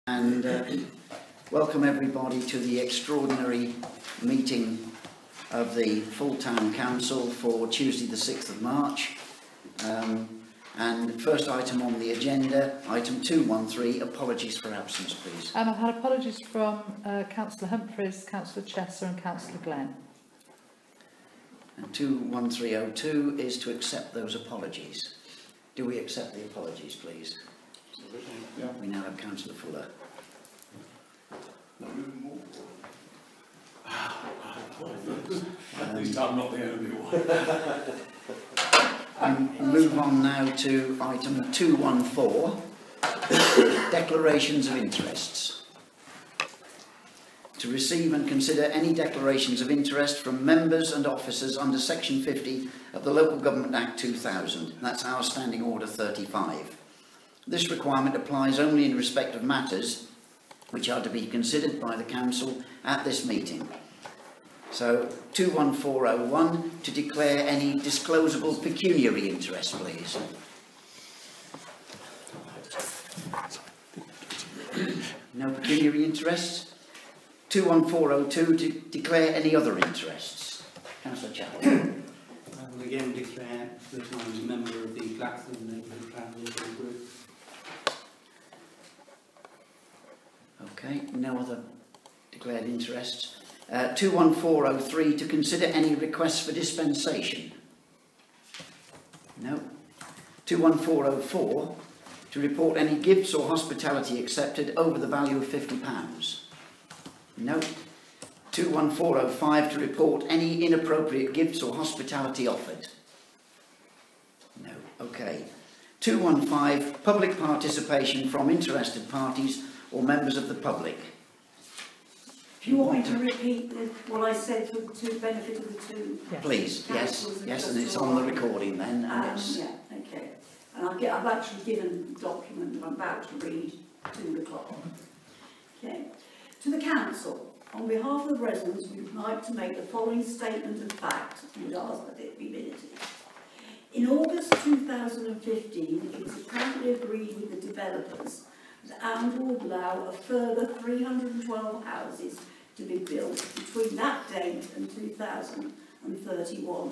And welcome everybody to the extraordinary meeting of the full town council for Tuesday the 6th of March. And first item on the agenda, item 213, apologies for absence, please. I've had apologies from Councillor Humphreys, Councillor Chester and Councillor Glenn. And 21302 is to accept those apologies. Do we accept the apologies, please? Yeah. We now have Councillor Fuller. At least I'm not the only one. And move on now to item 214, declarations of interests. To receive and consider any declarations of interest from members and officers under section 50 of the Local Government Act 2000. That's our standing order 35. This requirement applies only in respect of matters which are to be considered by the council at this meeting. So 21401, to declare any disclosable pecuniary interest, please. No pecuniary interests. 21402, to declare any other interests. Councillor Chapman. I will again declare that I am a member of the Blackthorn Neighbourhood Plan Working Group. Okay, no other declared interests. 21403, to consider any requests for dispensation. No. 21404, to report any gifts or hospitality accepted over the value of £50. No. 21405, to report any inappropriate gifts or hospitality offered. No. Okay. 215, public participation from interested parties or members of the public. Do you want me to repeat what I said to benefit of the two? Yes. Please, yes, and it's on the recording then. And it's... Yeah, okay. And I've actually given the document that I'm about to read to the clerk. Okay. To the council, on behalf of the residents, we would like to make the following statement of fact and would ask that it be minuted. In August 2015, it was apparently agreed with the developers that Arundel would allow a further 312 houses to be built between that date and 2031.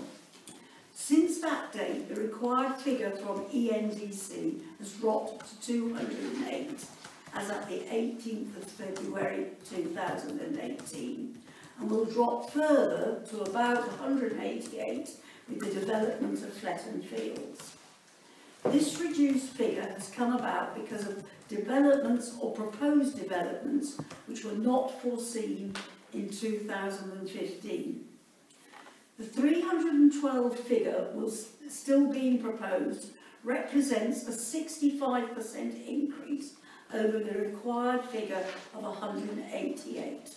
Since that date, the required figure from ENDC has dropped to 208 as at the 18th of February 2018 and will drop further to about 188 with the development of Fletton Fields. This reduced figure has come about because of developments or proposed developments which were not foreseen in 2015. The 312 figure still being proposed represents a 65% increase over the required figure of 188.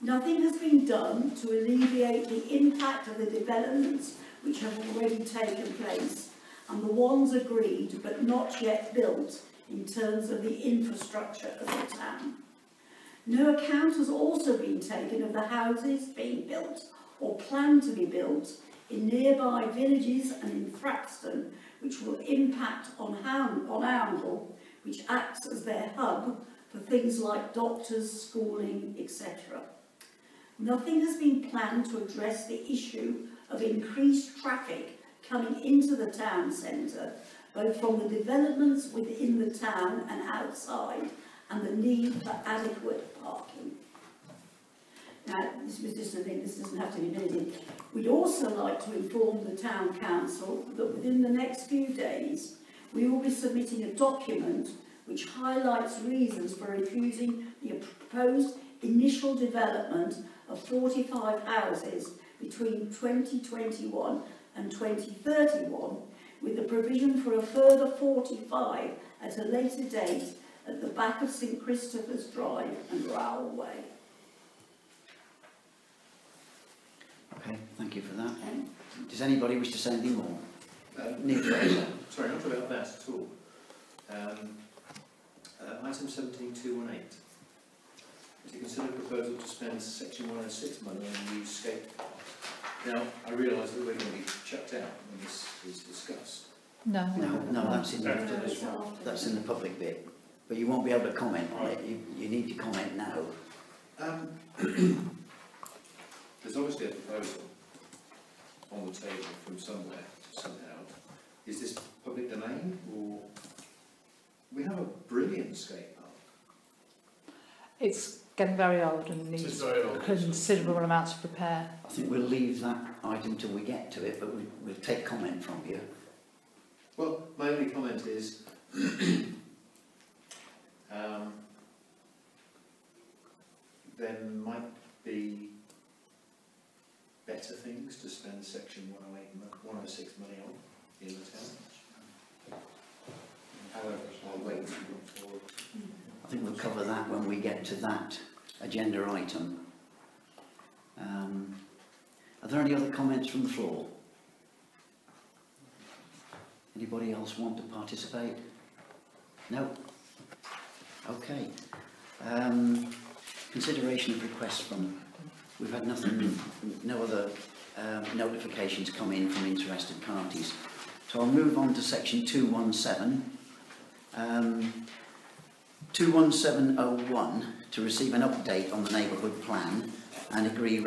Nothing has been done to alleviate the impact of the developments which have already taken place and the ones agreed but not yet built in terms of the infrastructure of the town. No account has also been taken of the houses being built or planned to be built in nearby villages and in Thraxton, which will impact on Arundel, which acts as their hub for things like doctors, schooling, etc. Nothing has been planned to address the issue of increased traffic coming into the town centre, both from the developments within the town and outside, and the need for adequate parking. Now, this was just a thing, this doesn't have to be minted. We'd also like to inform the town council that within the next few days, we will be submitting a document which highlights reasons for refusing the proposed initial development of 45 houses between 2021 and 2031, with the provision for a further 45 at a later date at the back of St Christopher's Drive and Rowell Way. Okay, thank you for that. Does anybody wish to say anything more? Sorry, not about that at all. Item 17218. To consider a proposal to spend section 106 money on the skate park. Now, I realise that we're going to be chucked out when this is discussed. No, that's in the public bit. but you won't be able to comment on it. You need to comment now. There's obviously a proposal on the table from somewhere to send out. Is this public domain, or we have a brilliant skate park? It's getting very old and needs considerable amounts of repair. I think we'll leave that item till we get to it, but we'll take comment from you. Well, my only comment is there might be better things to spend section 106 money on in the town. However, I'll wait and look forward. I think we'll cover that when we get to that agenda item. Are there any other comments from the floor? Anybody else want to participate? No? Okay. Consideration of requests from... We've had nothing, no other notifications come in from interested parties. So I'll move on to section 217. 21701, to receive an update on the neighbourhood plan and agree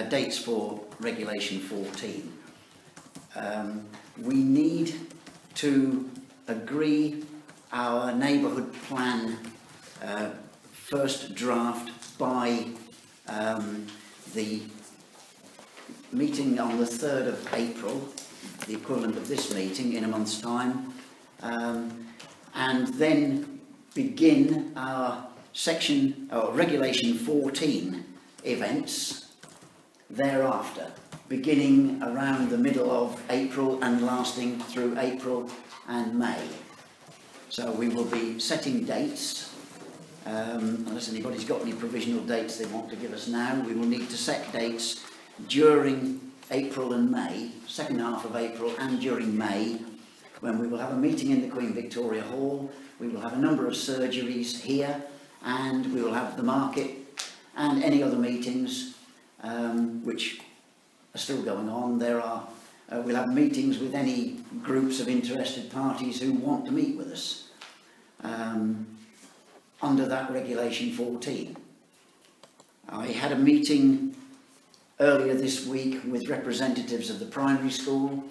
dates for regulation 14. We need to agree our neighbourhood plan first draft by the meeting on the 3rd of April, the equivalent of this meeting in a month's time, and then begin our regulation 14 events thereafter, beginning around the middle of April and lasting through April and May. So we will be setting dates, unless anybody's got any provisional dates they want to give us now. We will need to set dates during April and May, second half of April and during May, when we will have a meeting in the Queen Victoria Hall. We will have a number of surgeries here, and we will have the market and any other meetings which are still going on. We'll have meetings with any groups of interested parties who want to meet with us under that regulation 14. I had a meeting earlier this week with representatives of the primary school,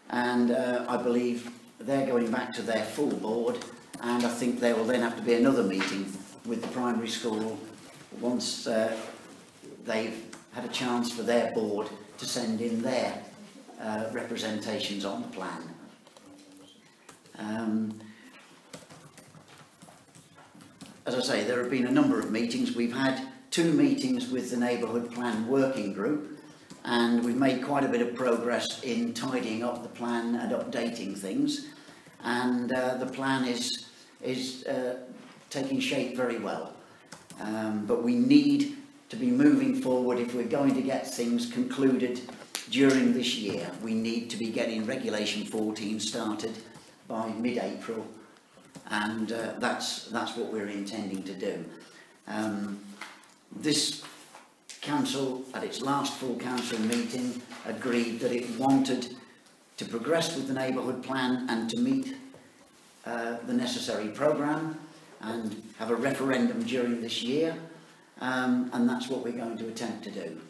and I believe they're going back to their full board, and I think there will then have to be another meeting with the primary school once they've had a chance for their board to send in their representations on the plan. As I say, there have been a number of meetings. We've had 2 meetings with the Neighbourhood Plan Working Group, and we've made quite a bit of progress in tidying up the plan and updating things, and the plan is taking shape very well. But we need to be moving forward if we're going to get things concluded during this year. We need to be getting regulation 14 started by mid-April, and that's what we're intending to do. This council, at its last full council meeting, agreed that it wanted to progress with the neighbourhood plan and to meet the necessary programme and have a referendum during this year, and that's what we're going to attempt to do.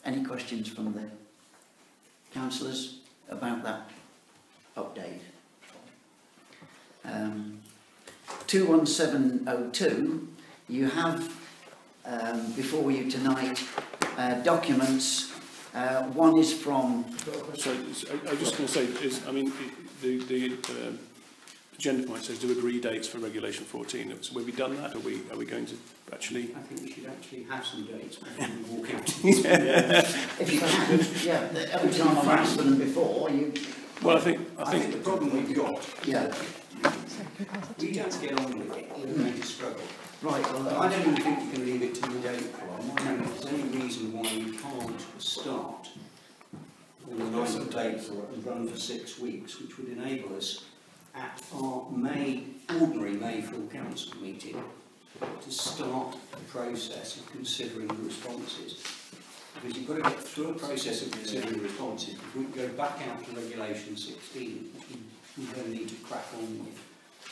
Any questions from the councillors about that update? 21702, you have before you tonight documents. One is from... Sorry, I was just going to say, I mean, the agenda point says to agree dates for regulation 14. So have we done that, or are we going to actually... I think we should actually have some dates before we walk out. If you can, yeah. Every time I've asked them before, you... Well, I think the problem we've got, yeah, we don't get on with it, we're going to struggle. right. Well, I don't even think you can leave it to mid-April. I'm wondering if there's any reason why you can't start on the 9th of April and run for 6 weeks, which would enable us at our ordinary May full council meeting to start the process of considering the responses. Because you've got to get through a process of considering the responses. If we go back out to regulation 16, which we then need to crack on with,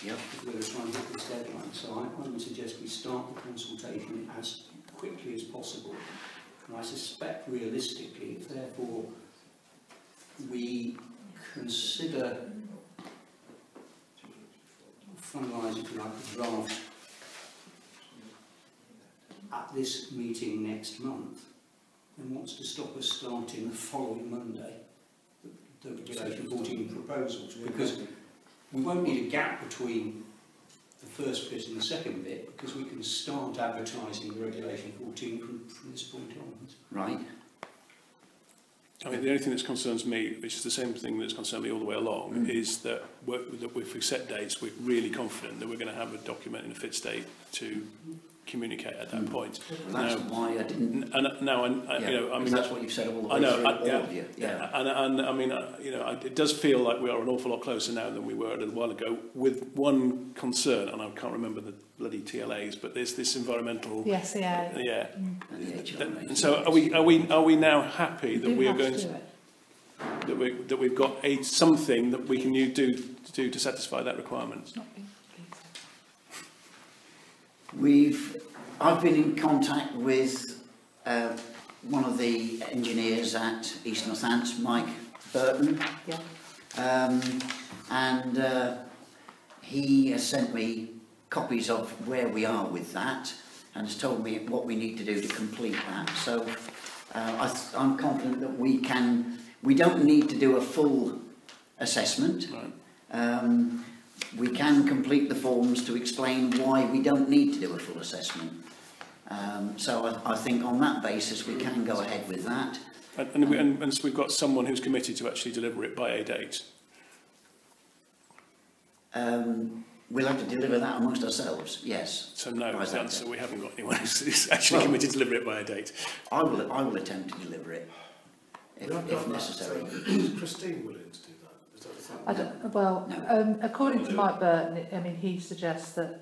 Yep. if we're going to try and hit this deadline. So I would suggest we start the consultation as quickly as possible. And I suspect realistically, if therefore we consider finalise, if you like, the draft at this meeting next month, then what's to stop us starting the following Monday, the Regulation 14 proposals? Because we won't need a gap between the first bit and the second bit, because we can start advertising the Regulation 14 from this point onwards. Right. I mean, the only thing that concerns me, which is the same thing that's concerned me all the way along, is that if we set dates, we're really confident that we're going to have a document in a fit state to communicate at that point. That's why I didn't. Now, you know, I mean, that's what you've said all the way I know, through, all of you. Yeah. And I mean, you know, it does feel like we are an awful lot closer now than we were a little while ago. With one concern, and I can't remember the bloody TLAs, but there's this environmental. Yes, yeah. Yeah. And And so, are we now happy that we are going to that we've got something that we can do to satisfy that requirement? It's not been I've been in contact with one of the engineers at East Northants, Mike Burton, Yeah. and he has sent me copies of where we are with that and has told me what we need to do to complete that. So I'm confident that we don't need to do a full assessment. Right. We can complete the forms to explain why we don't need to do a full assessment. So I think on that basis we can go ahead with that. And so we've got someone who's committed to actually deliver it by a date. We'll have to deliver that amongst ourselves, yes. So no, By is the that answer. date. We haven't got anyone who's actually committed to deliver it by a date. I will attempt to deliver it if necessary. Is Christine willing to do that? Is that the thing? I don't, well, No. according to Mike Burton, I mean, he suggests that,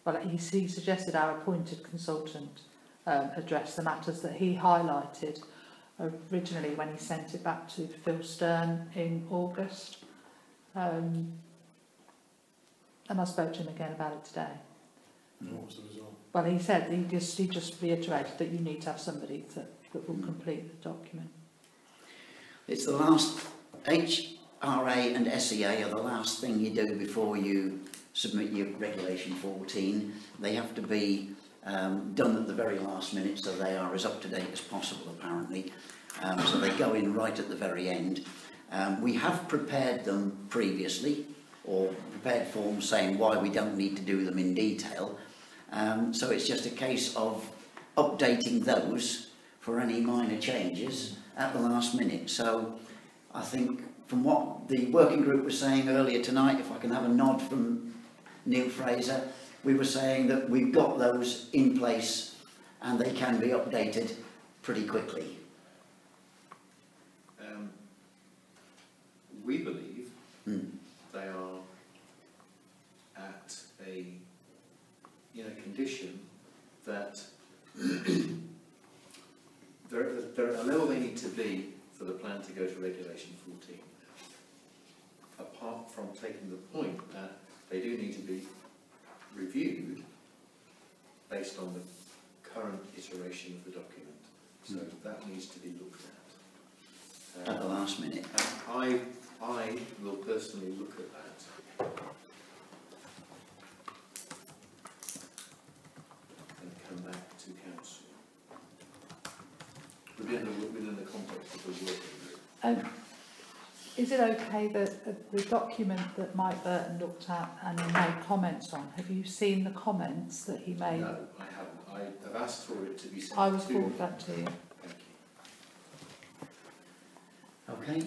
well, he suggested our appointed consultant address the matters that he highlighted originally when he sent it back to Phil Stern in August. And I spoke to him again about it today. What was the result? Well, he said, he just reiterated that you need to have somebody that will complete the document. It's the last, HRA and SEA are the last thing you do before you submit your Regulation 14. They have to be done at the very last minute, so they are as up to date as possible apparently. So they go in right at the very end. We have prepared them previously, or prepared forms saying why we don't need to do them in detail. So it's just a case of updating those for any minor changes at the last minute. So I think from what the working group was saying earlier tonight, if I can have a nod from Neil Fraser, we were saying that we've got those in place and they can be updated pretty quickly. We believe they are at a condition that they're at a level they need to be for the plan to go to Regulation 14. Apart from taking the point that they do need to be reviewed based on the current iteration of the document. So that needs to be looked at. At the last minute. And I will personally look at that and come back to council within the context of the working group. Is it okay that the document that Mike Burton looked at and made comments on, have you seen the comments that he made? No, I haven't. I have asked for it to be sent I will to forward that to you. Thank you. Okay.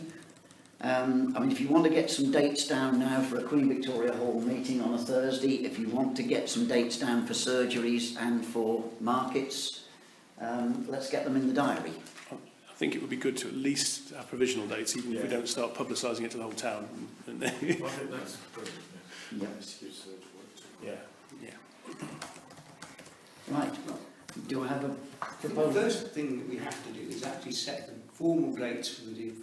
I mean, if you want to get some dates down now for a Queen Victoria Hall meeting on a Thursday, if you want to get some dates down for surgeries and for markets, let's get them in the diary. I think it would be good to at least have provisional dates, even if we don't start publicising it to the whole town. I think that's brilliant. Yeah. Yeah. Right. Do I have a The proposal? first thing that we have to do is actually set the formal dates for the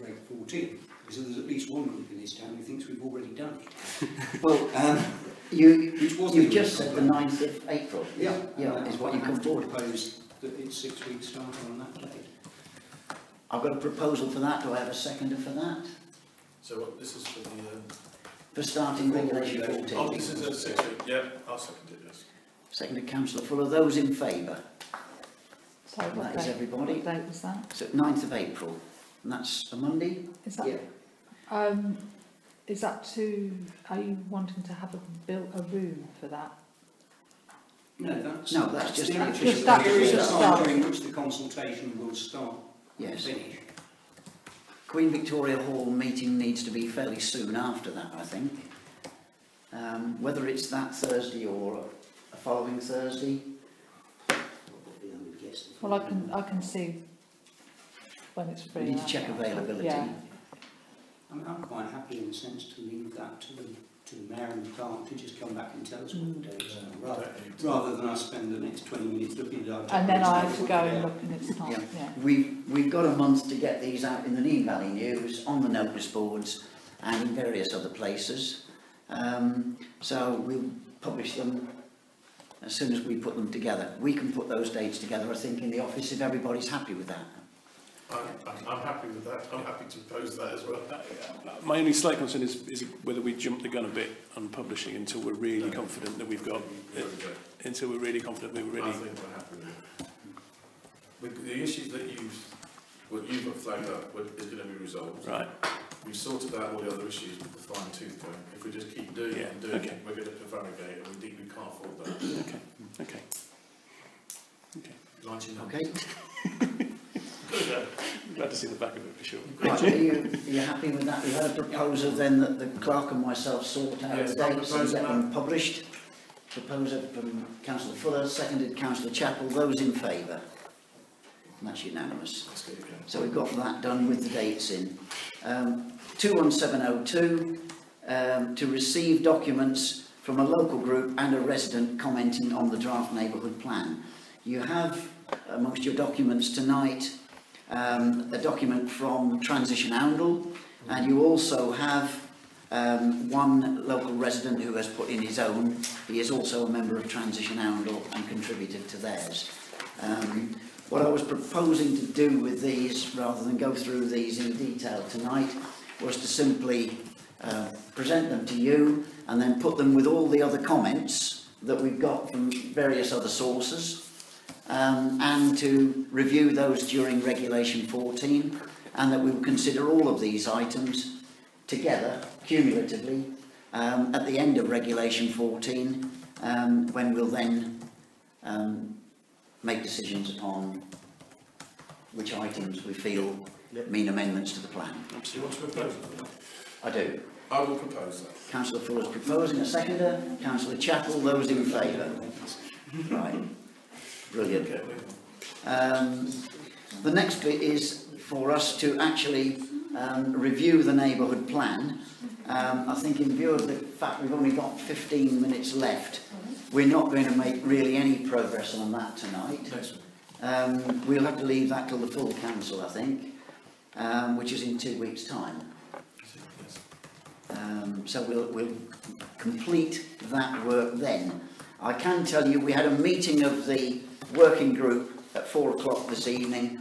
Reg 14. because there's at least one group in this town who thinks we've already done it. Well, Which wasn't you've in just said the complaint. 9th of April. Yeah, Yeah, is what you come forward. Propose that it's 6 weeks starting on that date. I've got a proposal for that. Do I have a seconder for that? So what, this is for the... For starting regulation 14. Oh, this is a 6 week, yeah, I'll second it, yes. Seconded councillor Fuller. Those in favour? So what That is date, everybody. what date was that? So 9th of April. And that's a Monday? Is that, is that are you wanting to have built a room for that? No, that's just the the actual official date. period of Just time start. during which the consultation will start and Yes. finish. Queen Victoria Hall meeting needs to be fairly soon after that, I think. Whether it's that Thursday or a following Thursday. Probably, I would guess. Well, I can see when it's free. We need to check availability. Yeah. I'm quite happy in the sense to leave that to the mayor and the clerk to just come back and tell us what the dates are, rather than us spend the next 20 minutes looking at our... And then I have to go and look and it's not, Yeah. yeah. We've got a month to get these out in the Neem Valley News, on the notice boards and in various other places. So we'll publish them as soon as we put them together. We can put those dates together, I think, in the office if everybody's happy with that. I'm happy with that. I'm happy to propose that as well. My only slight concern is whether we jump the gun a bit on publishing until we're really confident that we've got until we're really confident that we're I ready. think we're happy with it. The issues that you've flagged up is going to be resolved. Right. We've sorted out all the other issues with the fine tooth comb. If we just keep doing it and doing it, we're going to prevaricate, and we think we can't afford that. Okay. Lighting up. Okay? I'm glad to see the back of it for sure. Right, are you happy with that? We've had a proposal then that the clerk and myself sort out Yes, the I'm dates and get proposing them published. Proposer from Councillor Fuller, seconded Councillor Chappell. Those in favour? And that's unanimous. Let's get it going. So we've got that done with the dates in. 21702, to receive documents from a local group and a resident commenting on the draft neighbourhood plan. You have amongst your documents tonight a document from Transition Oundle, and you also have one local resident who has put in his own. He is also a member of Transition Oundle and contributed to theirs. What I was proposing to do with these, rather than go through these in detail tonight, was to simply present them to you and then put them with all the other comments that we've got from various other sources, and to review those during Regulation 14, and that we will consider all of these items together, cumulatively, at the end of Regulation 14, when we'll then make decisions upon which items we feel mean amendments to the plan. Do you want to propose that? I do. I will propose that. Councillor Fuller's proposing, a seconder. Councillor Chappell, those in favour? Right. Brilliant. The next bit is for us to actually review the neighbourhood plan. I think in view of the fact we've only got 15 minutes left, we're not going to make really any progress on that tonight. We'll have to leave that till the full council, I think, which is in 2 weeks' time. So we'll complete that work then. I can tell you we had a meeting of the working group at 4 o'clock this evening.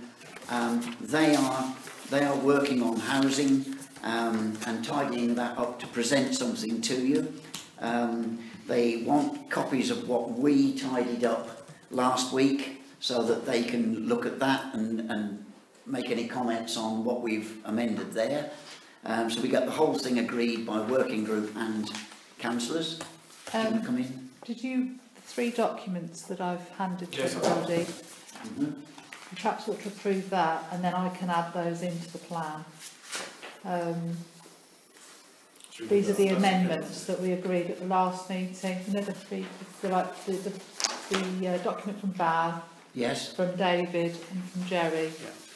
They are working on housing and tidying that up to present something to you. They want copies of what we tidied up last week so that they can look at that and make any comments on what we've amended there. So we got the whole thing agreed by working group and councillors. Do you want to come in? Did you, the 3 documents that I've handed to Yes, I everybody, you perhaps ought to approve that, and then I can add those into the plan. These are the amendments that we agreed at the last meeting. You know, the document from Val, Yes, from David and from Jerry.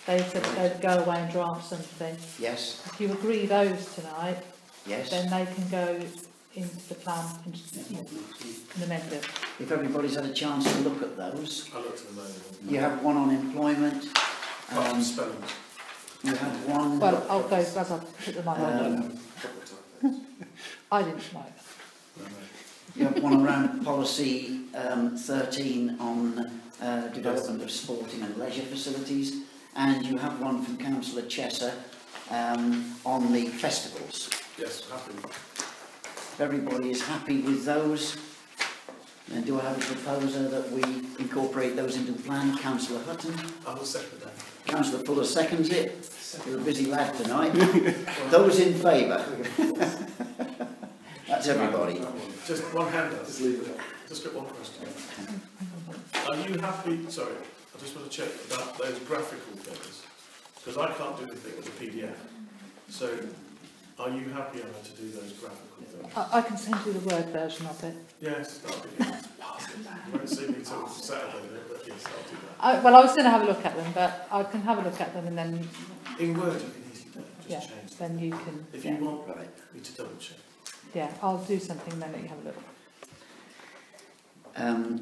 They said they'd go away and draft something. yes, If you agree those tonight, yes. then they can go into the plan and amend it. If everybody's had a chance to look at those, I looked at the moment. you have one on employment. Spelling. You had one. Well, I'll go as I put them on. I didn't know. You have one around policy 13 on development of sporting and leisure facilities, and you have one from Councillor Chesser on the festivals. Yes, happy. If everybody is happy with those, then do I have a proposer that we incorporate those into the plan? Councillor Hutton. I will second that. Councillor Fuller seconds it. You're a busy lad tonight. Those in favour? That's everybody. Just one hand up. Just leave it. Just got one question. Are you happy? Sorry, I just want to check about those graphical things because I can't do anything with the PDF. So, are you happy, Emma, to do those graphical things? I can send you the Word version of it. Yes, that'll be good. You won't see me till Saturday, but yes, I'll do that. I was going to have a look at them, but I can have a look at them and then, In Word, you can easily do it. Just yeah, change them. then you can. If Yeah, you want me to double check. yeah, I'll do something then let you have a look.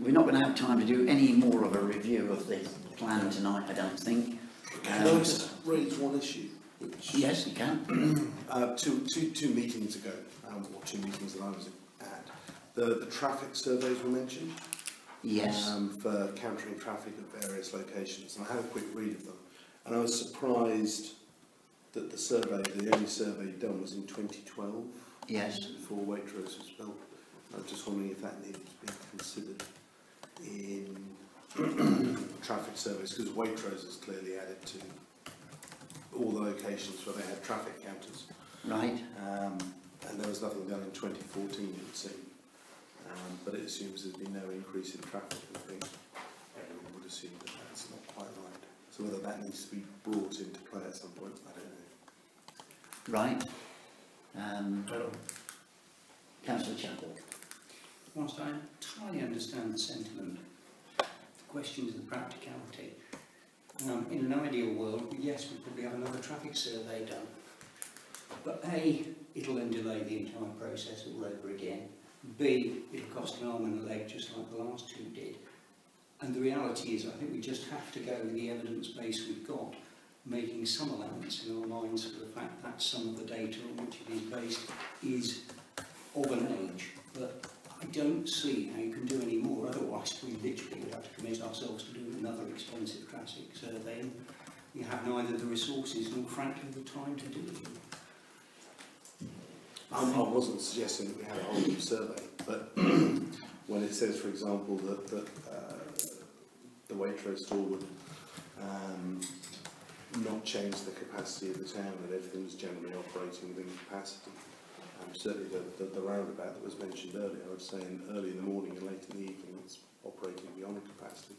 We're not going to have time to do any more of a review of the plan tonight, I don't think. Can I just raise one issue? Which, Yes, you can. two meetings ago, or 2 meetings that I was at, the traffic surveys were mentioned. Yes. For countering traffic at various locations. And I had a quick read of them. And I was surprised that the only survey done was in 2012. Yes. Before Waitrose was built. I was just wondering if that needed to be considered in traffic surveys, because Waitrose has clearly added to all the locations where they had traffic counters. Right. And there was nothing done in 2014, it would seem. But it assumes there's been no increase in traffic. I think everyone would assume that that's not quite right. So whether that needs to be brought into play at some point, I don't know. Right. Councillor Chappell. Whilst I entirely understand the sentiment, the question is the practicality. In an ideal world, yes, we'd probably have another traffic survey done. But A, it'll then delay the entire process all over again. B, it'll cost an arm and a leg just like the last 2 did. And the reality is I think we just have to go with the evidence base we've got, making some allowance in our minds for the fact that some of the data on which it is based is of an age. But I don't see how you can do any more, otherwise we literally would have to commit ourselves to doing another expensive traffic survey. You have neither the resources nor frankly the time to do it. I wasn't suggesting that we had a whole new survey, but when it says, for example, that the Waitrose store would not change the capacity of the town, that everything was generally operating within capacity. Certainly the roundabout that was mentioned earlier, I would say early in the morning and late in the evening, it's operating beyond capacity.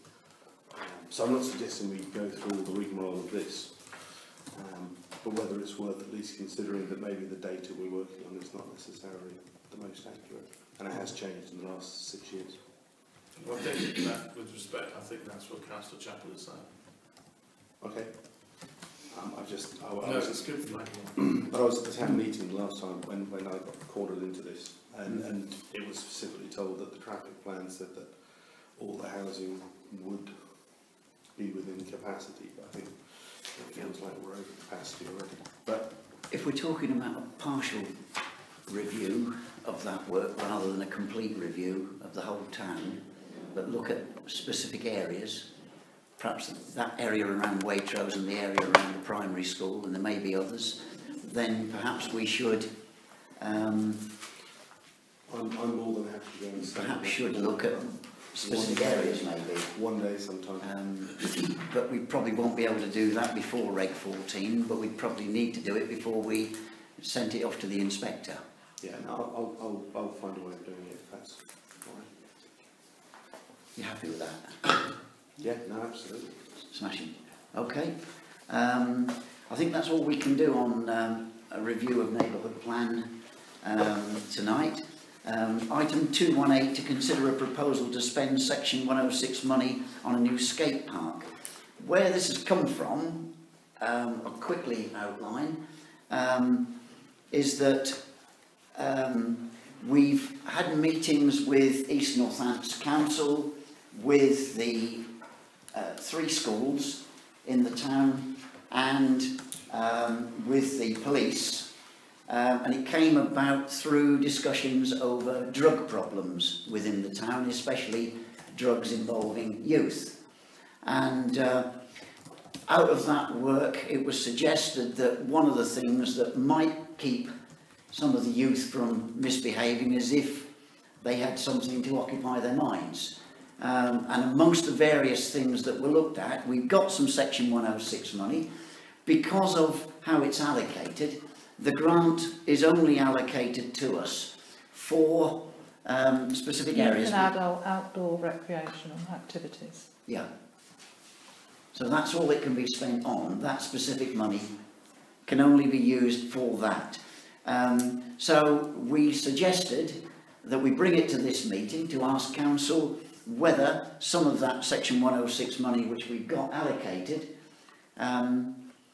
So I'm not suggesting we go through all the rigmarole of this. But whether it's worth at least considering that maybe the data we're working on is not necessarily the most accurate, and it has changed in the last 6 years. Well, I think that, with respect, I think that's what Councillor Chappell is saying. Okay. No, it's good flagging. But I was at the town meeting last time when I got cornered into this, and it was specifically told that the traffic plan said that all the housing would be within capacity, but I think it feels like we're over capacity already. But if we're talking about a partial review of that work rather than a complete review of the whole town, but look at specific areas, perhaps that area around Waitrose and the area around the primary school, and there may be others, then perhaps we should I'm more than happy to go and stand. perhaps should look at specific areas maybe. One day sometime. But we probably won't be able to do that before Reg 14, but we probably need to do it before we send it off to the inspector. Yeah, no, I'll find a way of doing it if that's all right. You happy with that? Yeah, no, absolutely. Smashing. Okay. I think that's all we can do on a review of neighbourhood plan tonight. Item 218, to consider a proposal to spend Section 106 money on a new skate park. Where this has come from, I'll quickly outline, is that we've had meetings with East Northants Council, with the 3 schools in the town, and with the police, and it came about through discussions over drug problems within the town, especially drugs involving youth. And out of that work, it was suggested that one of the things that might keep some of the youth from misbehaving is if they had something to occupy their minds. And amongst the various things that were looked at, we've got some Section 106 money. Because of how it's allocated, the grant is only allocated to us for specific areas. Youth and adult outdoor recreational activities. Yeah. So that's all it can be spent on. That specific money can only be used for that. So we suggested that we bring it to this meeting to ask council whether some of that Section 106 money which we've got allocated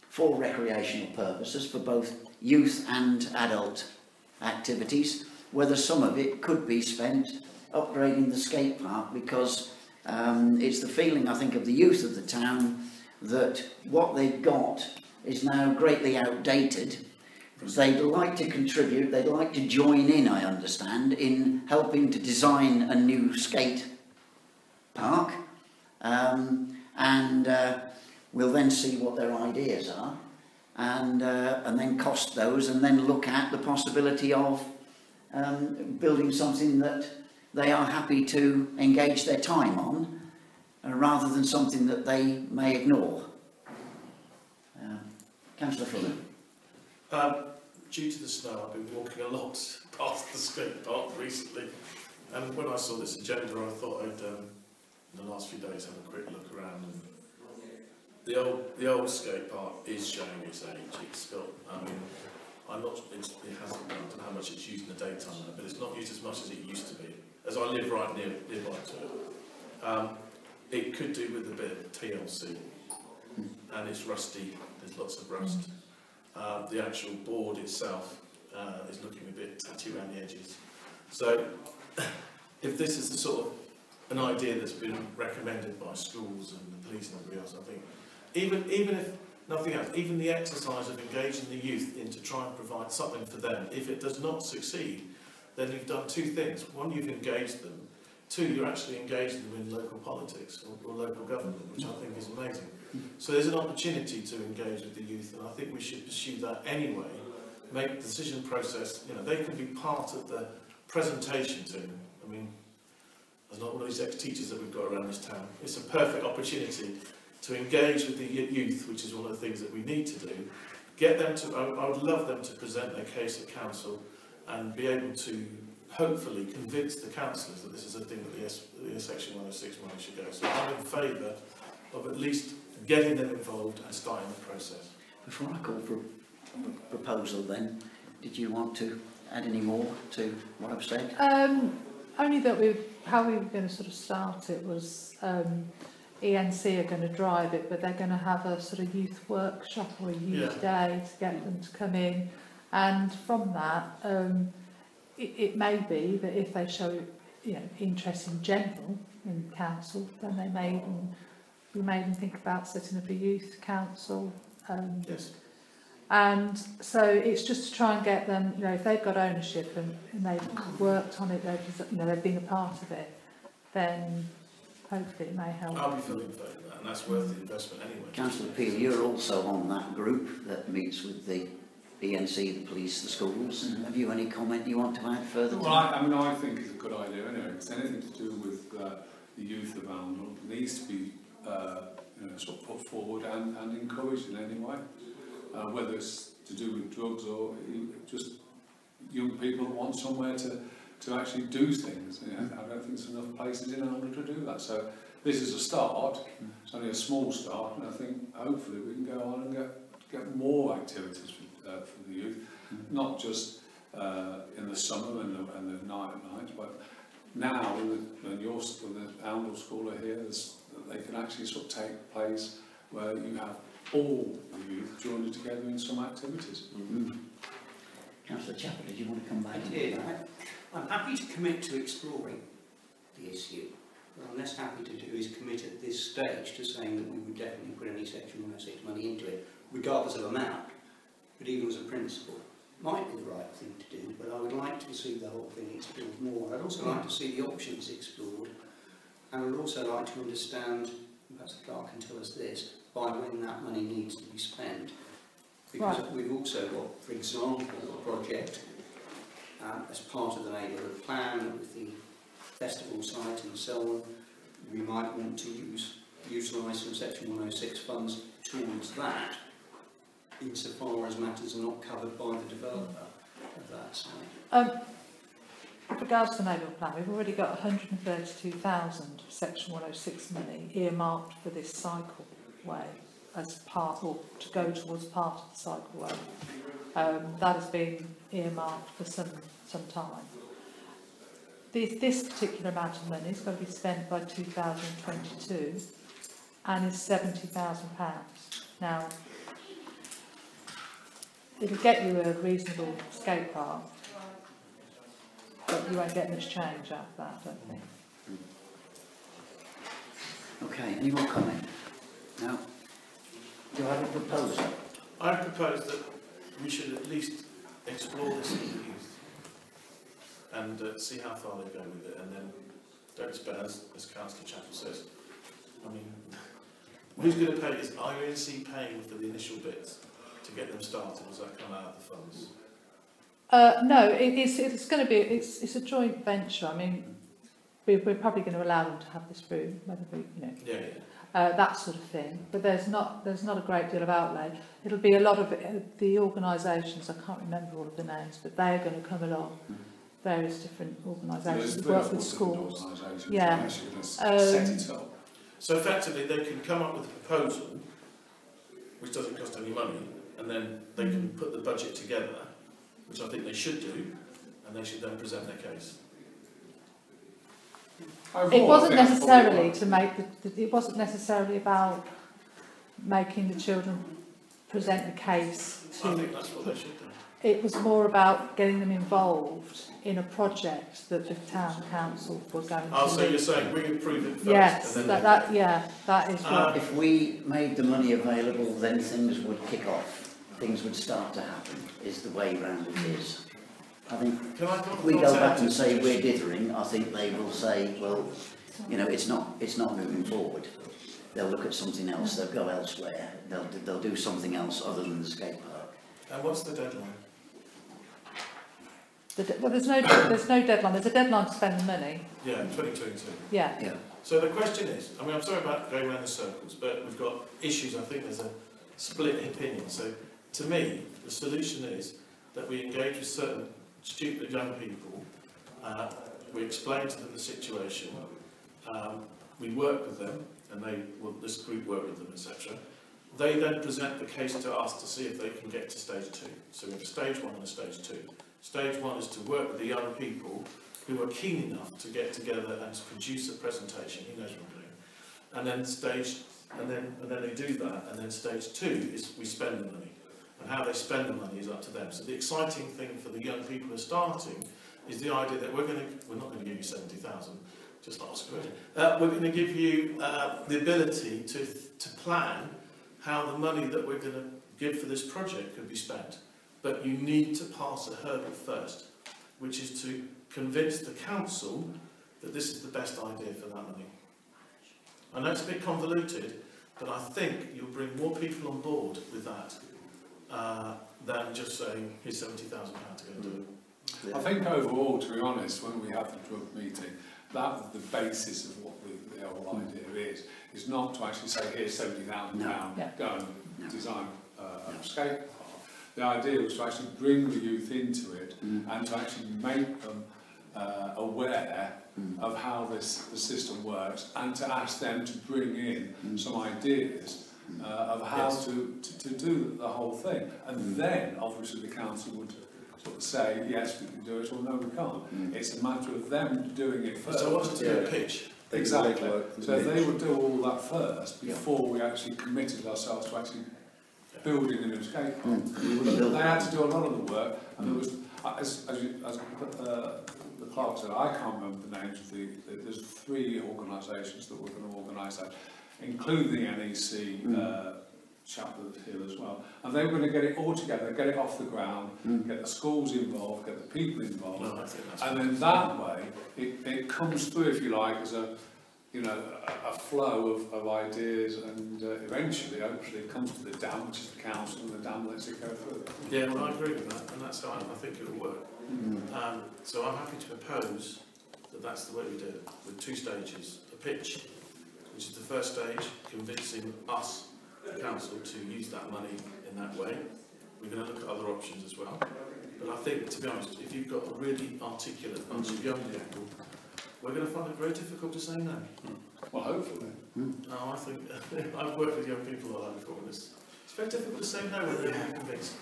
for recreational purposes for both youth and adult activities, whether some of it could be spent upgrading the skate park, because it's the feeling, I think, of the youth of the town that what they've got is now greatly outdated. They'd like to contribute, they'd like to join in, I understand, in helping to design a new skate park, and we'll then see what their ideas are, and then cost those, and then look at the possibility of building something that they are happy to engage their time on, rather than something that they may ignore. Councillor Fuller. Due to the snow, I've been walking a lot past the skate park recently, and when I saw this agenda, I thought I'd, in the last few days, have a quick look around. And the old skate park is showing its age. It's got, I mean, it hasn't, I don't know how much it's used in the daytime, but it's not used as much as it used to be. As I live right nearby to it, it could do with a bit of TLC, and it's rusty. There's lots of rust. The actual board itself is looking a bit tatty around the edges. So, if this is the sort of an idea that's been recommended by schools and the police and everybody else, I think, even if nothing else, even the exercise of engaging the youth in to try and provide something for them, if it does not succeed, then you've done two things. One, you've engaged them. Two, you're actually engaging them in local politics or local government, which I think is amazing. So there's an opportunity to engage with the youth, and I think we should pursue that anyway. Make the decision process, you know, they can be part of the presentation team. I mean, there's not one of these ex-teachers that we've got around this town. It's a perfect opportunity to engage with the youth, which is one of the things that we need to do. Get them to, I would love them to present their case at council and be able to hopefully convince the councillors that this is a thing that the Section 106 money should go. So I'm in favour of at least getting them involved and starting the process. Before I call for a proposal then, did you want to add any more to what I've said? Only that how we were going to sort of start it was ENC are going to drive it, but they're going to have a sort of youth workshop or a youth day to get them to come in, and from that it may be that if they show interest in general in council, then we may even think about setting up a youth council. Yes. And so it's just to try and get them, if they've got ownership and they've worked on it, they've been a part of it, then hopefully it may help. I'll be fully in favour of that, and that's worth the investment anyway. Councillor Peel, you're also on that group that meets with the ENC, the police, the schools. Have you any comment you want to add further? Well, I think it's a good idea anyway. It's anything to do with the youth of Arundel needs to be sort of put forward and encouraged in any way. Whether it's to do with drugs or just young people that want somewhere to actually do things. I don't think there's enough places in Arundel to do that. So this is a start. It's only a small start, and I think hopefully we can go on and get more activities for the youth, not just in the summer and the nights, but now when the Arundel School are here, they can actually sort of take place where you have all the youth joined together in some activities. Councillor Chapel, did you want to come back? I did. I'm happy to commit to exploring the issue. What I'm less happy to do is commit at this stage to saying that we would definitely put any Section 106 money into it. regardless of amount, but even as a principle, might be the right thing to do, but I would like to see the whole thing explored more. I'd also like to see the options explored, and I would also like to understand, perhaps the clerk can tell us this, by when that money needs to be spent. Because we've also got, for example, a project as part of the neighbourhood plan with the festival site and so on. We might want to utilise some Section 106 funds towards that, insofar as matters are not covered by the developer of that site. With regards to the neighbourhood plan, we've already got 132,000 Section 106 money earmarked for this cycleway as part, or to go towards part of the cycleway. That has been earmarked for some time. This particular amount of money is going to be spent by 2022 and is £70,000. Now, it'll get you a reasonable skate park, but you won't get much change out of that, I don't think. Okay, any more comment? Now, do you have a proposal? I propose that we should at least explore this in the youth and see how far they go with it, and then don't spend, as Councillor Chappell says. I mean, who's going to pay? Is IONC paying for the initial bits to get them started? Does that come out of the funds? No, it's going to be, it's a joint venture. I mean, we're probably going to allow them to have this room, whether we, that sort of thing. But there's not a great deal of outlay. It'll be a lot of the organisations. I can't remember all of the names, but they are going to come along. Various different organisations that work with schools. Yeah. Set it up. So effectively, they can come up with a proposal, which doesn't cost any money, and then they can put the budget together, which I think they should do, and they should then present their case. It wasn't necessarily to make it wasn't necessarily about making the children present the case. I think that's what they should do. It was more about getting them involved in a project that the town council was going to. So you're saying we approve it first? Yes, and then that is what. If we made the money available, then things would kick off. Things would start to happen, is the way round it is. I think if we go back and say we're dithering, I think they will say, well, it's not moving forward. They'll look at something else, they'll go elsewhere, they'll do something else other than the skate park. And what's the deadline? Well, there's no deadline. There's a deadline to spend the money. Yeah, 2022. Yeah. So the question is, I mean, I'm sorry about going around in circles, but we've got issues. I think there's a split opinion. So to me, the solution is that we engage with certain stupid young people. We explain to them the situation. We work with them, and this group work with them, etc. They then present the case to us to see if they can get to stage 2. So we have a stage 1 and a stage 2. Stage 1 is to work with the young people who are keen enough to get together and to produce a presentation. He knows what I'm doing. And then they do that. And then stage 2 is we spend the money. And how they spend the money is up to them. So the exciting thing for the young people who are starting is the idea that we're not going to give you 70,000, just ask a question. We're going to give you the ability to plan how the money that we're going to give for this project could be spent. But you need to pass a hurdle first, which is to convince the council that this is the best idea for that money. I know it's a bit convoluted, but I think you'll bring more people on board with that than just saying, here's £70,000 to go and do it. I think overall, to be honest, when we have the drug meeting, that's the basis of what the whole idea is not to actually say, here's £70,000, go and design a skate park. The idea was to actually bring the youth into it and to actually make them aware of how the system works, and to ask them to bring in some ideas of how to do the whole thing. And then, obviously, the council would sort of say, yes, we can do it, or no, we can't. It's a matter of them doing it first. So what's the pitch? Exactly. So they would do all that first before we actually committed ourselves to actually building an escape park. They had to do a lot of the work, and there was, as the clerk said, I can't remember the names of there's 3 organisations that were going to organise that, including the NEC chap that's here as well, and they were going to get it all together, get it off the ground, get the schools involved, get the people involved, Well, I think that's and then that way it comes through, if you like, as a a flow of ideas, and eventually, hopefully, it comes to the dam, which is the council, and the dam lets it go through. Yeah, well, I agree with that, and that's how I think it will work. So I'm happy to propose that that's the way we do it, with 2 stages. A pitch, which is the first stage, convincing us, the council, to use that money in that way. We're going to look at other options as well. But I think, to be honest, if you've got a really articulate bunch of young people, we're going to find it very difficult to say no. Well, hopefully. No, I think, I've worked with young people like that before, and it's very difficult to say no when they're really convinced.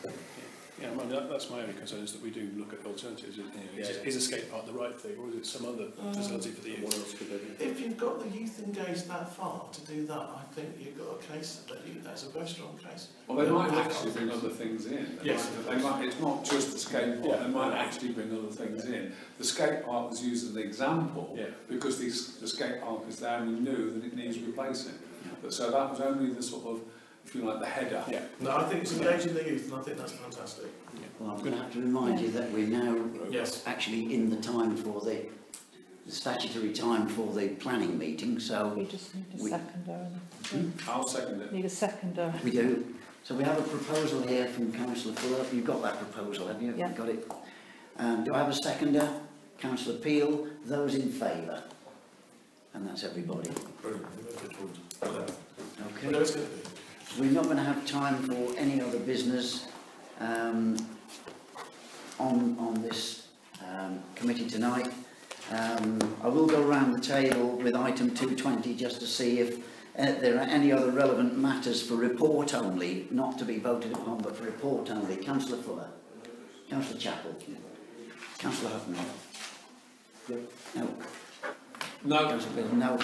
Yeah, well, that's my only concern, is that we do look at alternatives. Is a skate park the right thing, or is it some other facility for the youth? What else could they do? If you've got the youth engaged that far to do that, I think you've got a case that's a very strong case. Well, they might actually bring other things in. They might, it's not just the skate park, they might actually bring other things in. The skate park was used as an example because the skate park is there and we knew that it needs replacing. But so that was only the sort of, if you like, the header. No, I think it's engaging the youth, and I think that's fantastic. Well, I'm going to have to remind you that we're now actually in the time for the statutory time for the planning meeting, so... We just need a seconder. I'll second it. Need a seconder. We do. So we have a proposal here from Councillor Fuller. You've got that proposal, have you? Yeah. Got it. Do I have a seconder? Councillor Peel. Those in favour? And that's everybody. Brilliant. Okay. Whatever it's going to be. We're not going to have time for any other business on this committee tonight. I will go around the table with item 220 just to see if there are any other relevant matters for report only, not to be voted upon, but for report only. Councillor Fuller. Councillor Chappell. Councillor Hutton. No. No. Councillor Bill. No.